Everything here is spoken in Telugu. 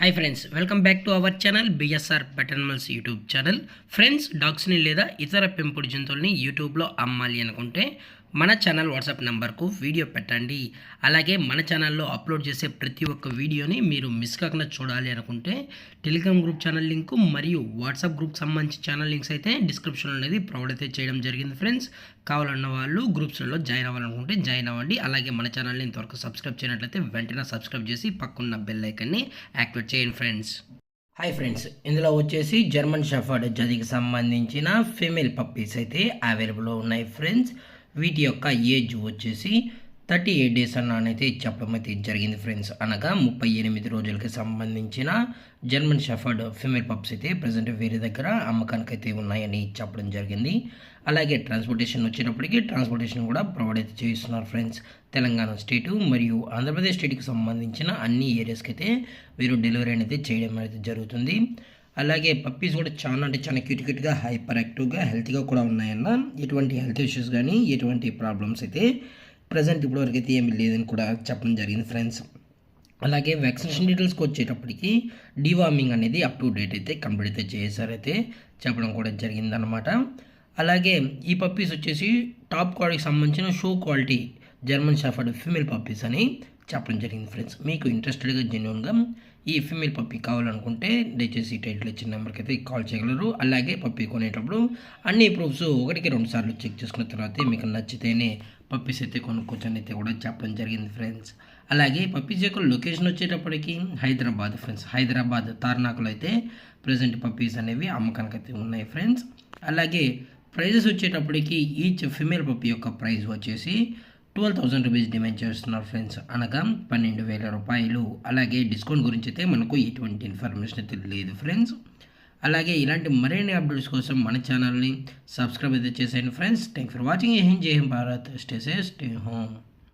Hi friends, welcome back to our channel BSR pet animals YouTube channel. Friends, డాగ్స్ని లేదా ఇతర పెంపుడు జంతువుల్ని యూట్యూబ్లో అమ్మాలి అనుకుంటే మన ఛానల్ వాట్సాప్ నెంబర్కు వీడియో పెట్టండి. అలాగే మన ఛానల్లో అప్లోడ్ చేసే ప్రతి ఒక్క వీడియోని మీరు మిస్ కాకుండా చూడాలి అనుకుంటే టెలిగ్రామ్ గ్రూప్ ఛానల్ లింకు మరియు వాట్సాప్ గ్రూప్ సంబంధించి ఛానల్ లింక్స్ అయితే డిస్క్రిప్షన్లో అనేది ప్రొవైడ్ అయితే చేయడం జరిగింది. ఫ్రెండ్స్, కావాలన్న వాళ్ళు గ్రూప్స్లలో జాయిన్ అవ్వాలనుకుంటే జాయిన్ అవ్వండి. అలాగే మన ఛానల్ని ఇంతవరకు సబ్స్క్రైబ్ చేయనట్లయితే వెంటనే సబ్స్క్రైబ్ చేసి పక్కన్న బెల్ ఐకాన్ని యాక్టివేట్ చేయండి. ఫ్రెండ్స్, హాయ్ ఫ్రెండ్స్, ఇందులో వచ్చేసి జర్మన్ షెఫర్డ్ జదికి సంబంధించిన ఫీమేల్ పప్పీస్ అయితే అవైలబుల్లో ఉన్నాయి. ఫ్రెండ్స్, వీటి యొక్క ఏజ్ వచ్చేసి 38 డేస్ అన్నైతే చెప్పడం అయితే జరిగింది. ఫ్రెండ్స్, అనగా 38 రోజులకి సంబంధించిన జర్మన్ షెఫర్డ్ ఫీమేల్ పప్స్ అయితే ప్రజెంట్ వేరే దగ్గర అమ్మకానికి అయితే ఉన్నాయని చెప్పడం జరిగింది. అలాగే ట్రాన్స్పోర్టేషన్ వచ్చేటప్పటికి ట్రాన్స్పోర్టేషన్ కూడా ప్రొవైడ్ అయితే చేస్తున్నారు. ఫ్రెండ్స్, తెలంగాణ స్టేటు మరియు ఆంధ్రప్రదేశ్ స్టేట్కి సంబంధించిన అన్ని ఏరియాస్కి అయితే వీరు డెలివరీ అనేది చేయడం అయితే జరుగుతుంది. అలాగే పప్పీస్ కూడా చాలా క్యూట్గా హైపర్ యాక్టివ్గా హెల్తీగా కూడా ఉన్నాయన్న. ఎటువంటి హెల్త్ ఇష్యూస్ కానీ ఎటువంటి ప్రాబ్లమ్స్ అయితే ప్రజెంట్ ఇప్పటివరకు అయితే ఏమీ లేదని కూడా చెప్పడం జరిగింది. ఫ్రెండ్స్, అలాగే వ్యాక్సినేషన్ డీటెయిల్స్కి వచ్చేటప్పటికి డివార్మింగ్ అనేది అప్ టు డేట్ అయితే కంప్లీట్ అయితే చేశారైతే చెప్పడం కూడా జరిగిందనమాట. అలాగే ఈ పప్పీస్ వచ్చేసి టాప్ క్వాలిటీకి సంబంధించిన show quality German shepherd female puppies అని చెప్పడం జరిగింది. ఫ్రెండ్స్, మీకు ఇంట్రెస్టెడ్గా జెన్యున్గా ఈ ఫీమేల్ పప్పీ కావాలనుకుంటే దయచేసి టైటిల్ ఇచ్చిన నెంబర్కి అయితే కాల్ చేయగలరు. అలాగే పప్పీ కొనేటప్పుడు అన్ని ప్రూఫ్స్ 1-2 సార్లు చెక్ చేసుకున్న తర్వాత మీకు నచ్చితేనే పప్పీస్ అయితే కొనుక్కోవచ్చని అయితే కూడా చెప్పడం జరిగింది. ఫ్రెండ్స్, అలాగే పప్పీస్ యొక్క లొకేషన్ వచ్చేటప్పటికి హైదరాబాద్. ఫ్రెండ్స్, హైదరాబాద్ తార్నాకలో అయితే ప్రజెంట్ పప్పీస్ అనేవి అమ్మకానికి అయితే ఉన్నాయి. ఫ్రెండ్స్, అలాగే ప్రైజెస్ వచ్చేటప్పటికి ఈచ్ ఫీమేల్ పప్పీ యొక్క ప్రైస్ వచ్చేసి 12,000 రూపీస్ డిమాండ్ చేస్తున్నారు. ఫ్రెండ్స్, అనగా 12,000 రూపాయలు. అలాగే డిస్కౌంట్ గురించి అయితే మనకు ఎటువంటి ఇన్ఫర్మేషన్ అయితే లేదు. ఫ్రెండ్స్, అలాగే ఇలాంటి మరిన్ని అప్డేట్స్ కోసం మన ఛానల్ని సబ్స్క్రైబ్ అయితే చేసేయండి. Friends, thank for watching. జై హింద్, జై Hind Bharat. Stay safe, stay home.